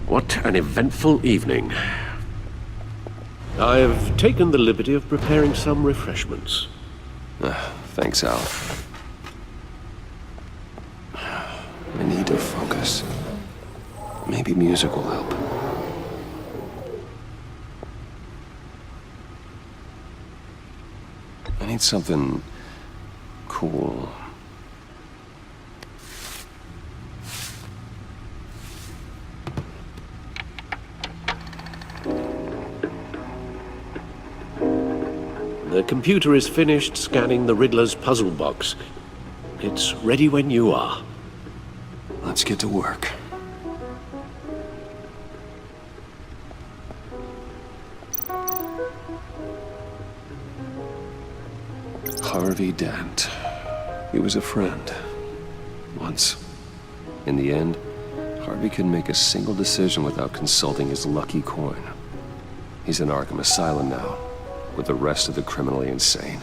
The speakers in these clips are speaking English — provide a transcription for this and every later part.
What an eventful evening. I've taken the liberty of preparing some refreshments. Thanks, Al. I need to focus. Maybe music will help. I need something cool. The computer is finished scanning the Riddler's puzzle box. It's ready when you are. Let's get to work. Harvey Dent. He was a friend. Once. In the end, Harvey couldn't make a single decision without consulting his lucky coin. He's in Arkham Asylum now, with the rest of the criminally insane.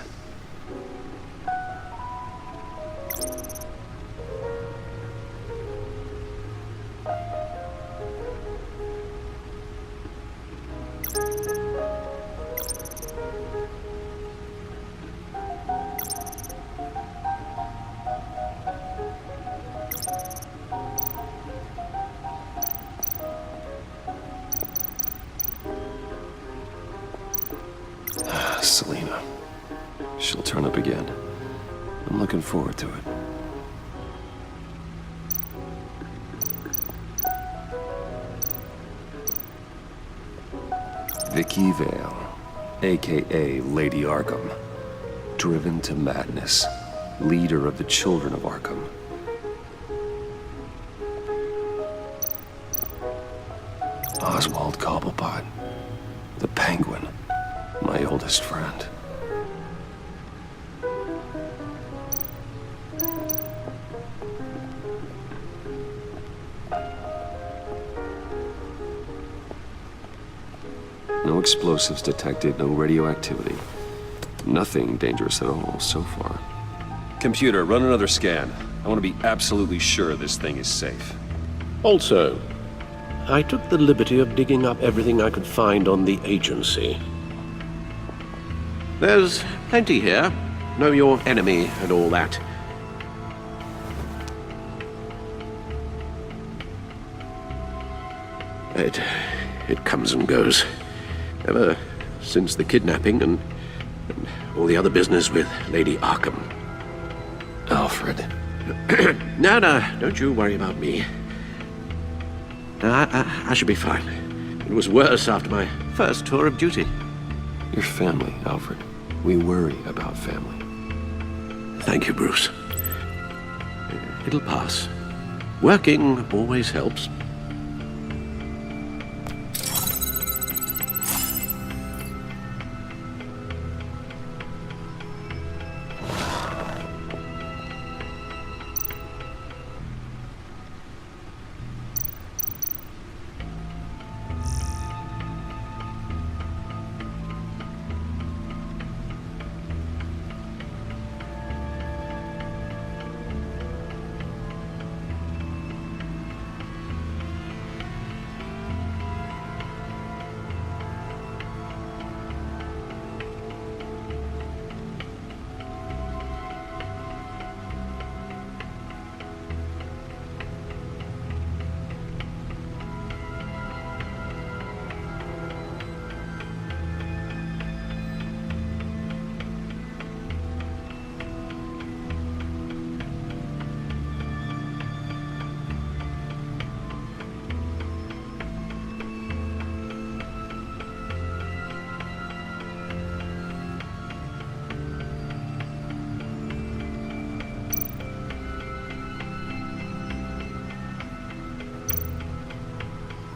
Selena. She'll turn up again. I'm looking forward to it. Vicky Vale, a.k.a. Lady Arkham. Driven to madness. Leader of the Children of Arkham. Oswald Cobblepot. The Penguin. My oldest friend. No explosives detected, no radioactivity. Nothing dangerous at all so far. Computer, run another scan. I want to be absolutely sure this thing is safe. Also, I took the liberty of digging up everything I could find on the agency. There's plenty here. Know your enemy and all that. It comes and goes. Ever since the kidnapping and all the other business with Lady Arkham. Alfred. No, don't you worry about me. I should be fine. It was worse after my first tour of duty. Your family, Alfred. We worry about family. Thank you, Bruce. It'll pass. Working always helps.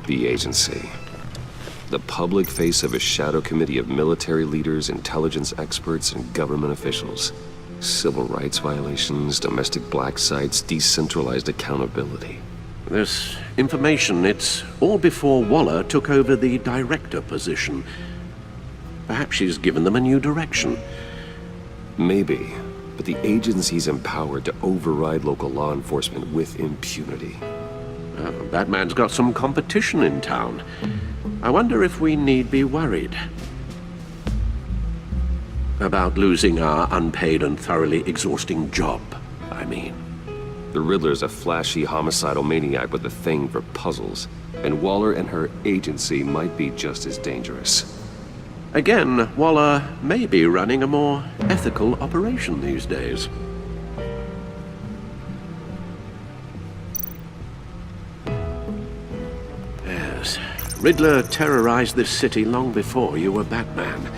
The agency. The public face of a shadow committee of military leaders, intelligence experts, and government officials. Civil rights violations, domestic black sites, decentralized accountability. This information, it's all before Waller took over the director position. Perhaps she's given them a new direction. Maybe, but the agency's empowered to override local law enforcement with impunity. Batman's got some competition in town. I wonder if we need be worried about losing our unpaid and thoroughly exhausting job, I mean. The Riddler's a flashy homicidal maniac with a thing for puzzles, and Waller and her agency might be just as dangerous. Again, Waller may be running a more ethical operation these days. Yes, Riddler terrorized this city long before you were Batman.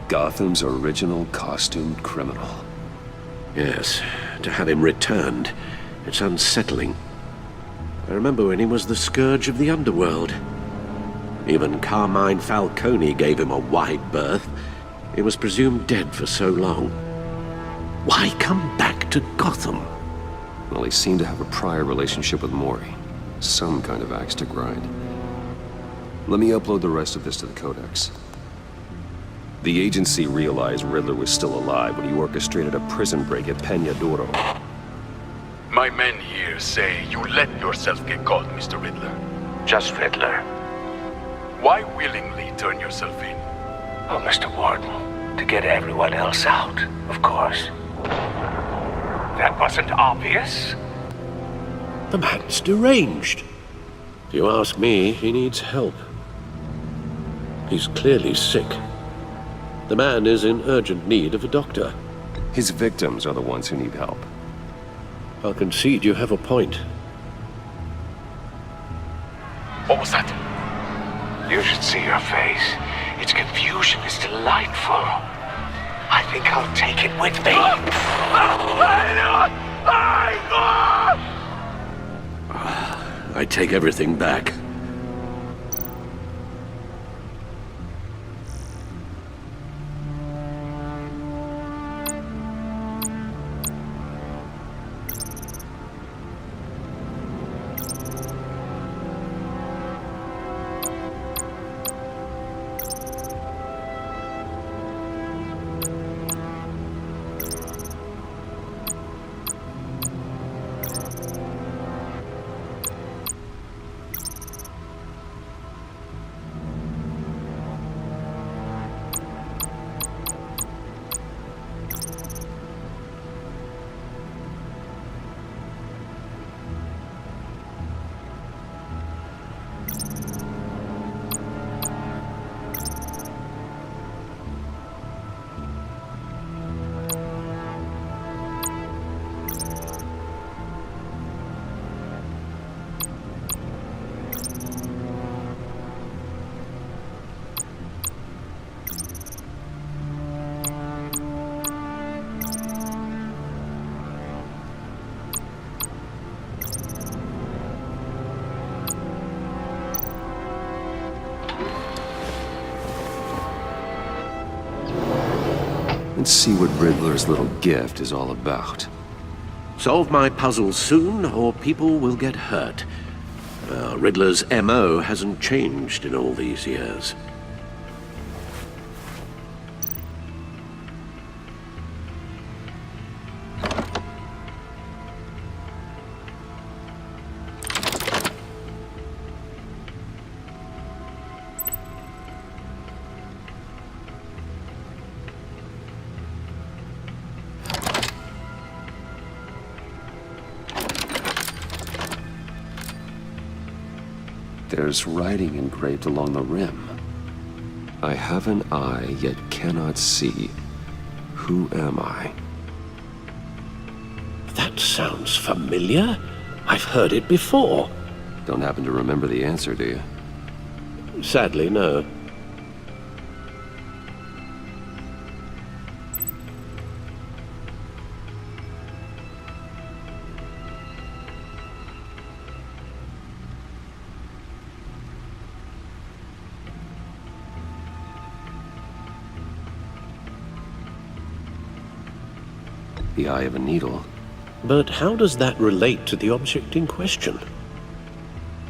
Gotham's original costumed criminal. Yes, to have him returned, it's unsettling. I remember when he was the scourge of the underworld. Even Carmine Falcone gave him a wide berth. He was presumed dead for so long. Why come back to Gotham? Well, he seemed to have a prior relationship with Mori. Some kind of axe to grind. Let me upload the rest of this to the Codex. The agency realized Riddler was still alive when he orchestrated a prison break at Peñadoro. My men here say you let yourself get caught, Mr. Riddler. Just Riddler. Why willingly turn yourself in? Oh, Mr. Warden, to get everyone else out, of course. That wasn't obvious? The man's deranged. If you ask me, he needs help. He's clearly sick. The man is in urgent need of a doctor. His victims are the ones who need help. I'll concede you have a point. What was that? You should see your face. Its confusion is delightful. I think I'll take it with me. I take everything back. Let's see what Riddler's little gift is all about. Solve my puzzles soon, or people will get hurt. Riddler's MO hasn't changed in all these years. There's writing engraved along the rim. I have an eye, yet cannot see. Who am I? That sounds familiar. I've heard it before. Don't happen to remember the answer, do you? Sadly, no. The eye of a needle. But how does that relate to the object in question?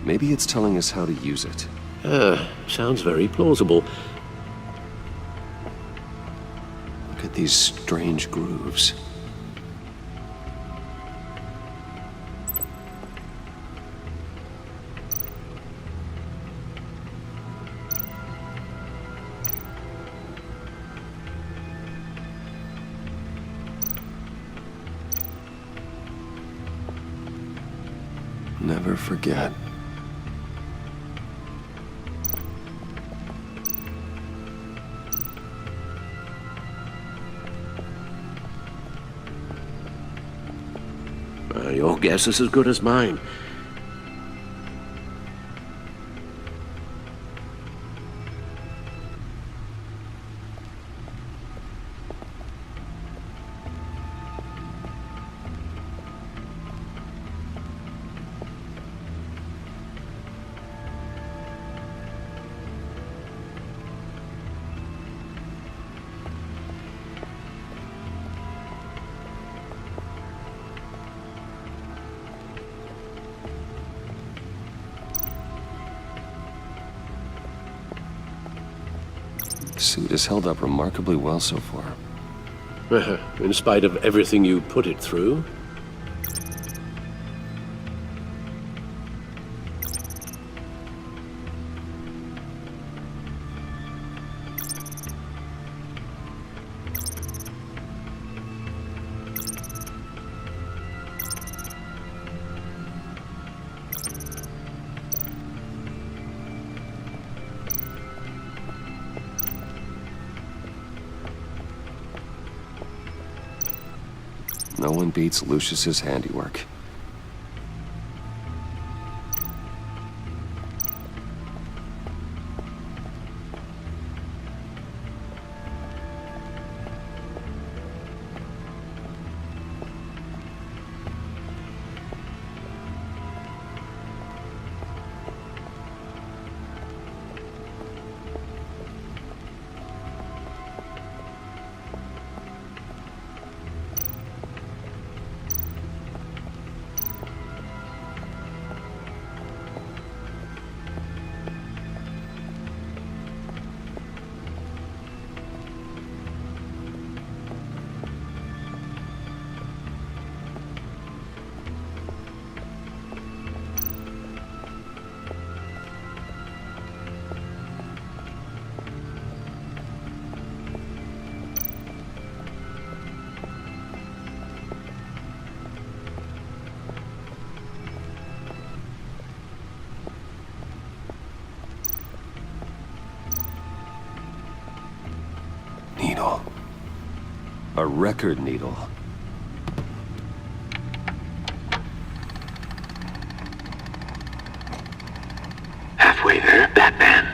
Maybe it's telling us how to use it. Sounds very plausible. Look at these strange grooves. never forget. Your guess is as good as mine. The suit has held up remarkably well so far. In spite of everything you put it through? No one beats Lucius's handiwork. Needle. A record needle. Halfway there, Batman.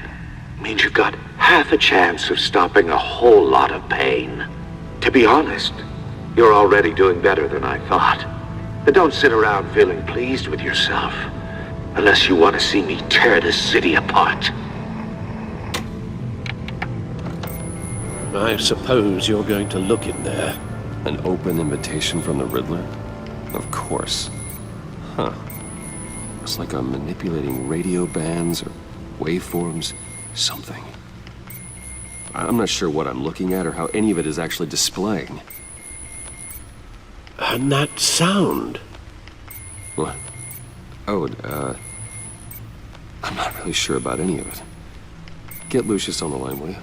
Means you've got half a chance of stopping a whole lot of pain. To be honest, you're already doing better than I thought. But don't sit around feeling pleased with yourself. Unless you want to see me tear this city apart. I suppose you're going to look in there. An open invitation from the Riddler? Of course. Huh. Looks like I'm manipulating radio bands or waveforms. Something. I'm not sure what I'm looking at or how any of it is actually displaying. And that sound. What? Oh, I'm not really sure about any of it. Get Lucius on the line, will you?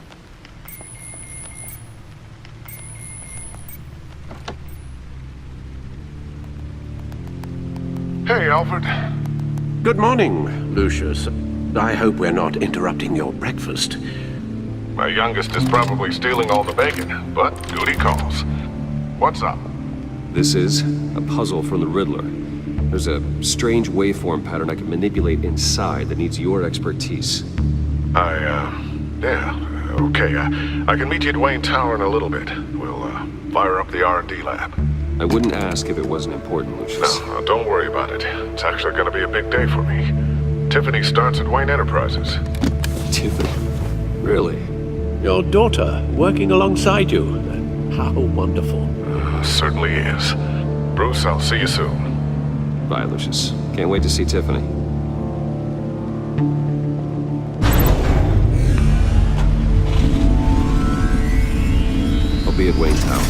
Hey, Alfred. Good morning, Lucius. I hope we're not interrupting your breakfast. My youngest is probably stealing all the bacon, but duty calls. What's up? This is a puzzle from the Riddler. There's a strange waveform pattern I can manipulate inside that needs your expertise. Yeah, okay. I can meet you at Wayne Tower in a little bit. We'll, fire up the R&D lab. I wouldn't ask if it wasn't important, Lucius. No, don't worry about it. It's actually gonna be a big day for me. Tiffany starts at Wayne Enterprises. Tiffany? Really? Your daughter working alongside you. How wonderful. Certainly is. Bruce, I'll see you soon. Bye, Lucius. Can't wait to see Tiffany. I'll be at Wayne Tower.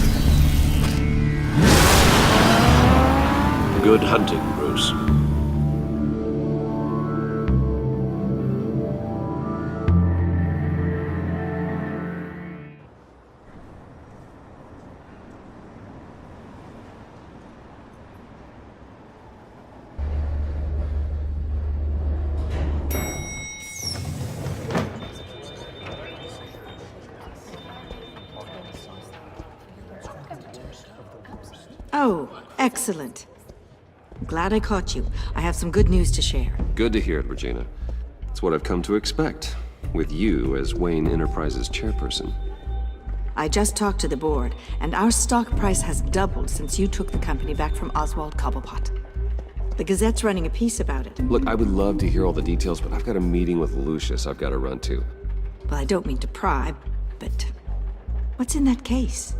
Good hunting, Bruce. Oh, excellent. I'm glad I caught you. I have some good news to share. Good to hear it, Regina. It's what I've come to expect, with you as Wayne Enterprises chairperson. I just talked to the board, and our stock price has doubled since you took the company back from Oswald Cobblepot. The Gazette's running a piece about it. Look, I would love to hear all the details, but I've got a meeting with Lucius I've got to run to. Well, I don't mean to pry, but what's in that case?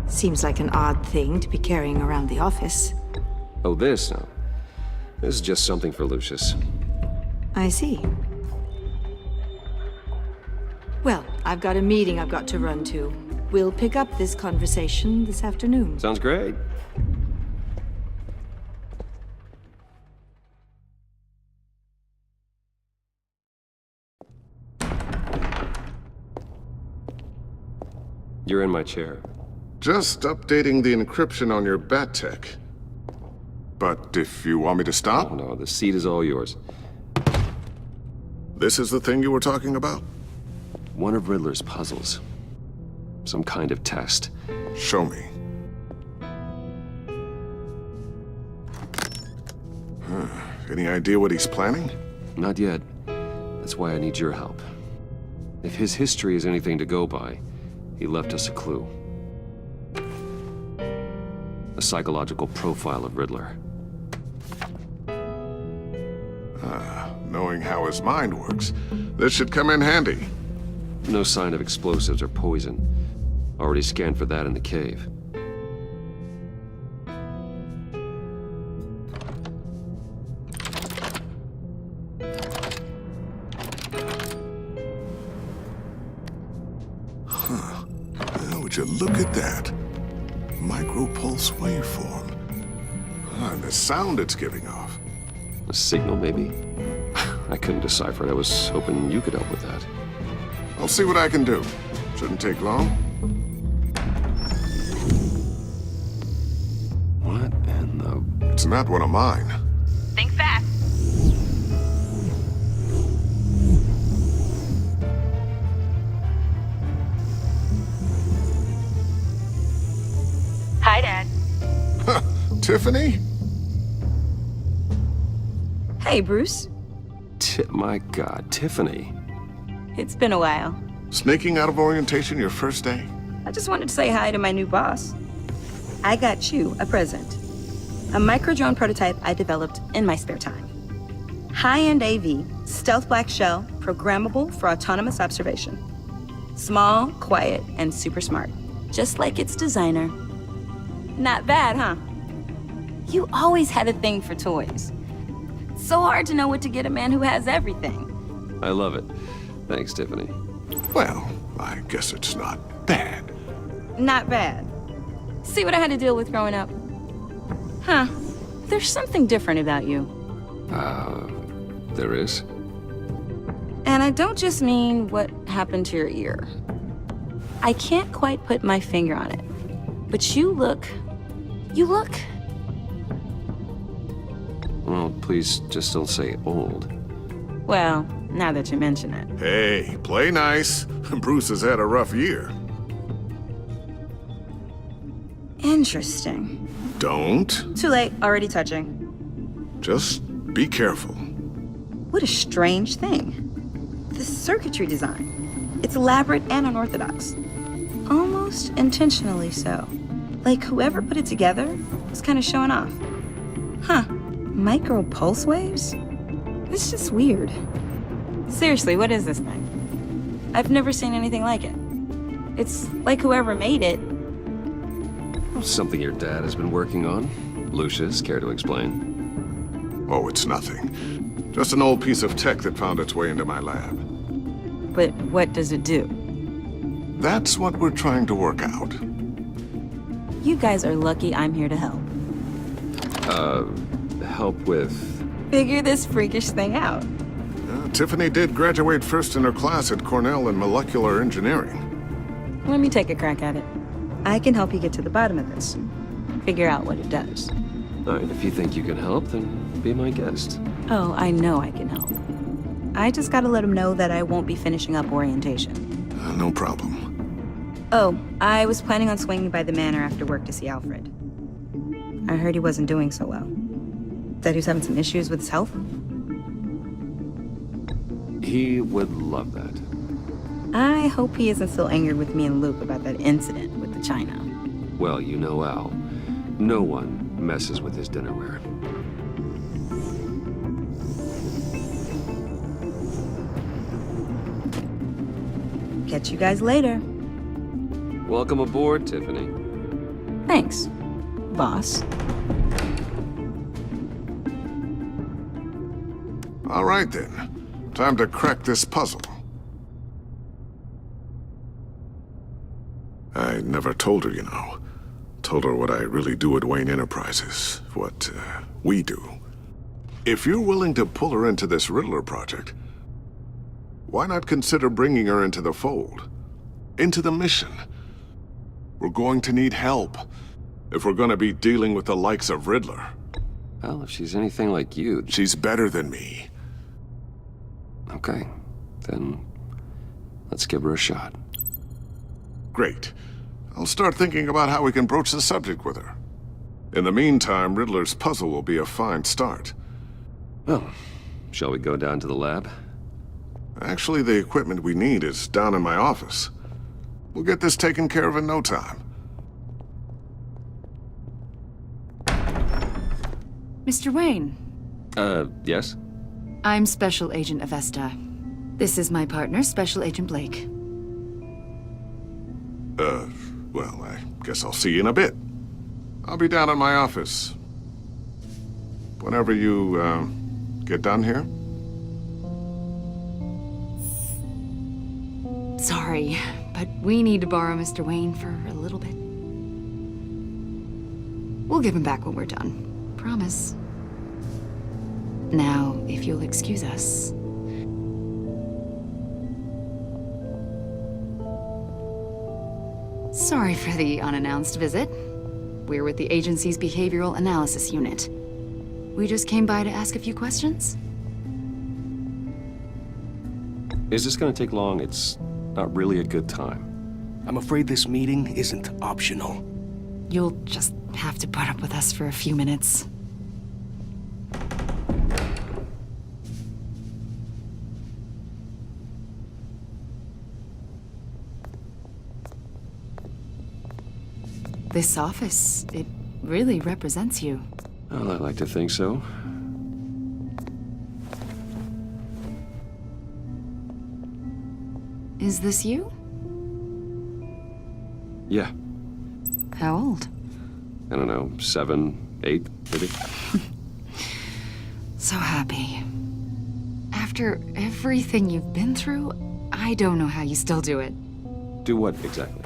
Seems like an odd thing to be carrying around the office. Oh, this? No. This is just something for Lucius. I see. Well, I've got a meeting I've got to run to. We'll pick up this conversation this afternoon. Sounds great. You're in my chair. Just updating the encryption on your bat tech. But if you want me to stop, Oh, no, the seat is all yours. this is the thing you were talking about? One of Riddler's puzzles. Some kind of test. Show me. Any idea what he's planning? Not yet. That's why I need your help. If his history is anything to go by, he left us a clue. A psychological profile of Riddler. Knowing how his mind works, this should come in handy. No sign of explosives or poison. Already scanned for that in the cave. Well, would you look at that? Micropulse waveform. And the sound it's giving off. A signal, maybe? I couldn't decipher it. I was hoping you could help with that. I'll see what I can do. Shouldn't take long. What in the... It's not one of mine. Think fast. Hi, Dad. Tiffany? Hey, Bruce. My God, Tiffany. It's been a while. Sneaking out of orientation your first day? I just wanted to say hi to my new boss. I got you a present. A micro-drone prototype I developed in my spare time. High-end AV, stealth black shell, programmable for autonomous observation. Small, quiet, and super smart. Just like its designer. Not bad, huh? You always had a thing for toys. So hard to know what to get a man who has everything. I love it. Thanks, Tiffany. Well, I guess it's not bad. Not bad. See what I had to deal with growing up? Huh. There's something different about you. There is? And I don't just mean what happened to your ear. I can't quite put my finger on it. But you look... Well, please just don't say old. Well, now that you mention it. Hey, play nice. Bruce has had a rough year. Interesting. Don't. Too late, already touching. Just be careful. What a strange thing. The circuitry design. It's elaborate and unorthodox. Almost intentionally so. Like whoever put it together was kind of showing off. Huh. Micro pulse waves? It's just weird. Seriously, what is this thing? I've never seen anything like it. It's like whoever made it. Something your dad has been working on. Lucius, care to explain? Oh, it's nothing. Just an old piece of tech that found its way into my lab. But what does it do? That's what we're trying to work out. You guys are lucky I'm here to help. Help with... Figure this freakish thing out. Tiffany did graduate first in her class at Cornell in molecular engineering. Let me take a crack at it. I can help you get to the bottom of this. Figure out what it does. All right, if you think you can help, then be my guest. Oh, I know I can help. I just gotta let him know that I won't be finishing up orientation. No problem. Oh, I was planning on swinging by the manor after work to see Alfred. I heard he wasn't doing so well. Said he was having some issues with his health. He would love that. I hope he isn't still angered with me and Luke about that incident with the china. Well, you know Al. No one messes with his dinnerware. Catch you guys later. Welcome aboard, Tiffany. Thanks, boss. All right then. Time to crack this puzzle. I never told her, you know. Told her what I really do at Wayne Enterprises. What, we do. If you're willing to pull her into this Riddler project, why not consider bringing her into the fold? Into the mission? We're going to need help if we're going to be dealing with the likes of Riddler. Well, if she's anything like you... She's better than me. Okay, then let's give her a shot. Great. I'll start thinking about how we can broach the subject with her. In the meantime, Riddler's puzzle will be a fine start. Well, shall we go down to the lab? Actually, the equipment we need is down in my office. We'll get this taken care of in no time. Mr. Wayne. Yes? I'm Special Agent Avesta. This is my partner, Special Agent Blake. Well, I guess I'll see you in a bit. I'll be down in my office. Whenever you, get done here. Sorry, but we need to borrow Mr. Wayne for a little bit. We'll give him back when we're done. Promise. Now, if you'll excuse us. Sorry for the unannounced visit. We're with the agency's behavioral analysis unit. We just came by to ask a few questions. Is this gonna take long? It's not really a good time. I'm afraid this meeting isn't optional. You'll just have to put up with us for a few minutes. This office, it really represents you. Well, I like to think so. Is this you? Yeah. How old? I don't know, 7, 8, maybe? So happy. After everything you've been through, I don't know how you still do it. Do what exactly?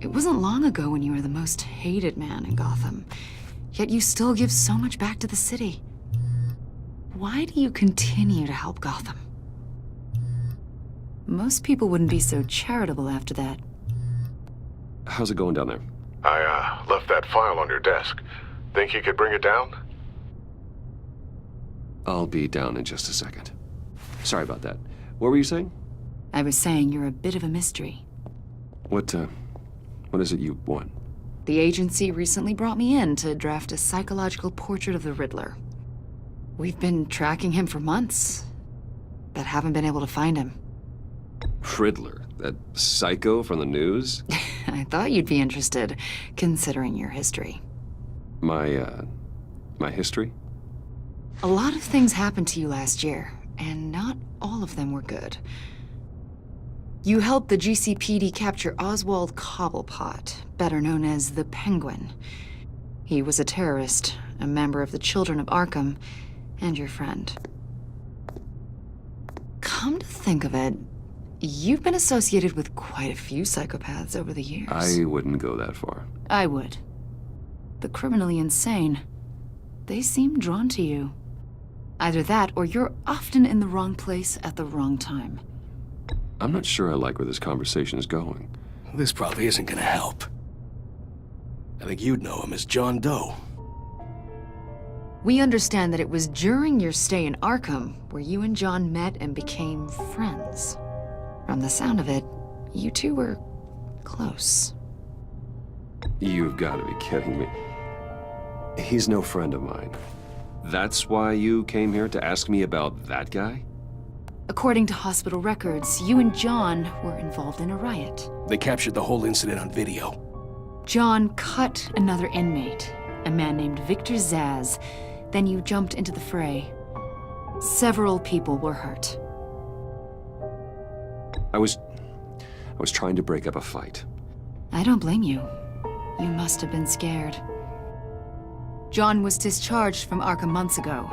It wasn't long ago when you were the most hated man in Gotham, yet you still give so much back to the city. Why do you continue to help Gotham? Most people wouldn't be so charitable after that. How's it going down there? I, left that file on your desk. Think you could bring it down? I'll be down in just a second. Sorry about that. What were you saying? I was saying you're a bit of a mystery. What is it you want? The agency recently brought me in to draft a psychological portrait of the Riddler. We've been tracking him for months, but haven't been able to find him. Riddler? That psycho from the news? I thought you'd be interested, considering your history. My history? A lot of things happened to you last year, and not all of them were good. You helped the GCPD capture Oswald Cobblepot, better known as the Penguin. He was a terrorist, a member of the Children of Arkham, and your friend. Come to think of it, you've been associated with quite a few psychopaths over the years. I wouldn't go that far. I would. The criminally insane. They seem drawn to you. Either that, or you're often in the wrong place at the wrong time. I'm not sure I like where this conversation is going. This probably isn't gonna help. I think you'd know him as John Doe. We understand that it was during your stay in Arkham where you and John met and became friends. From the sound of it, you two were close. You've got to be kidding me. He's no friend of mine. That's why you came here to ask me about that guy? According to hospital records, you and John were involved in a riot. They captured the whole incident on video. John cut another inmate, a man named Victor Zaz. Then you jumped into the fray. Several people were hurt. I was trying to break up a fight. I don't blame you. You must have been scared. John was discharged from Arkham months ago.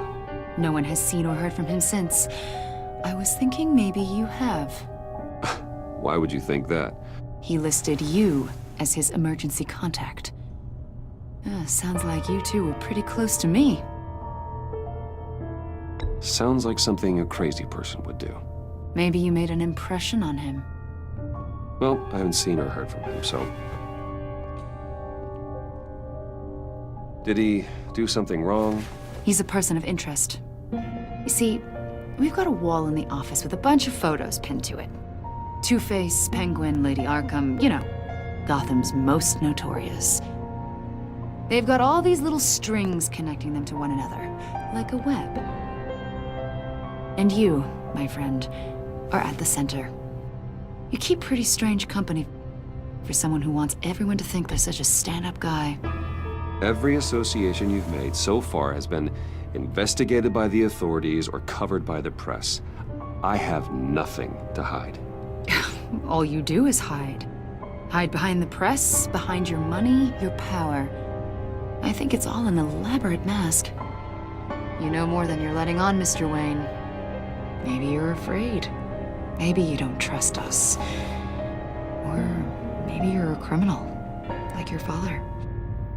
No one has seen or heard from him since. I was thinking maybe you have. Why would you think that? He listed you as his emergency contact. Sounds like you two were pretty close to me. Sounds like something a crazy person would do. Maybe you made an impression on him. Well, I haven't seen or heard from him, so... Did he do something wrong? He's a person of interest. You see, we've got a wall in the office with a bunch of photos pinned to it. Two-Face, Penguin, Lady Arkham, you know, Gotham's most notorious. They've got all these little strings connecting them to one another, like a web. And you, my friend, are at the center. You keep pretty strange company for someone who wants everyone to think they're such a stand-up guy. Every association you've made so far has been investigated by the authorities or covered by the press. I have nothing to hide. All you do is hide. Hide behind the press, behind your money, your power. I think it's all an elaborate mask. You know more than you're letting on, Mr. Wayne. Maybe you're afraid. Maybe you don't trust us. Or maybe you're a criminal, like your father.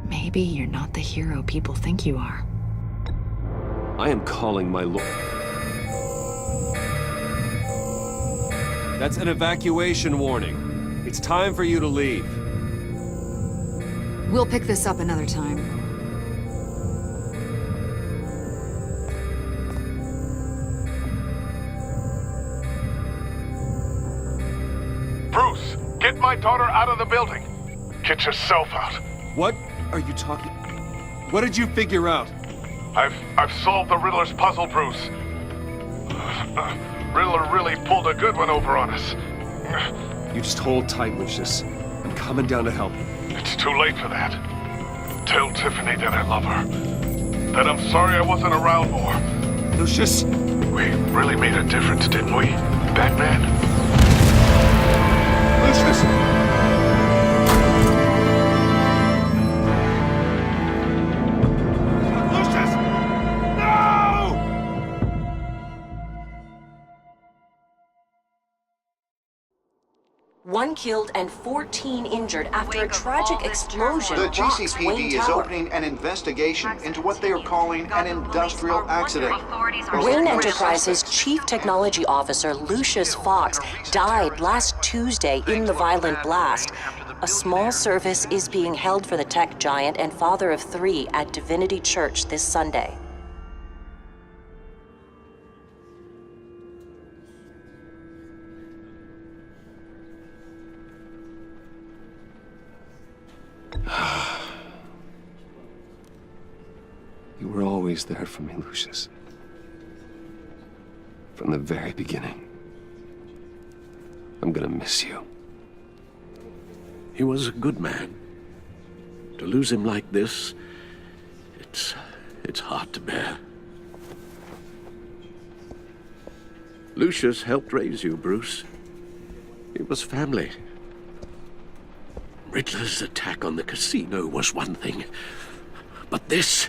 Maybe you're not the hero people think you are. I am calling my lord. That's an evacuation warning. It's time for you to leave. We'll pick this up another time. Bruce, get my daughter out of the building. Get yourself out. What are you talking? What did you figure out? I've solved the Riddler's puzzle, Bruce. Riddler really pulled a good one over on us. You just hold tight, Lucius. I'm coming down to help you. It's too late for that. Tell Tiffany that I love her. That I'm sorry I wasn't around more. Lucius! We really made a difference, didn't we, Batman? Lucius! Lucius! No! One killed and 14 injured after a tragic explosion The rocks GCPD Wayne is Tower. opening an investigation into what they are calling an industrial accident. Wayne Enterprises' chief technology officer, Lucius Fox, died last Tuesday in the violent blast. A small service is being held for the tech giant and father of 3 at Divinity Church this Sunday. You were always there for me, Lucius. From the very beginning. I'm gonna miss you. He was a good man. To lose him like this, it's hard to bear. Lucius helped raise you, Bruce. It was family. Riddler's attack on the casino was one thing, but this...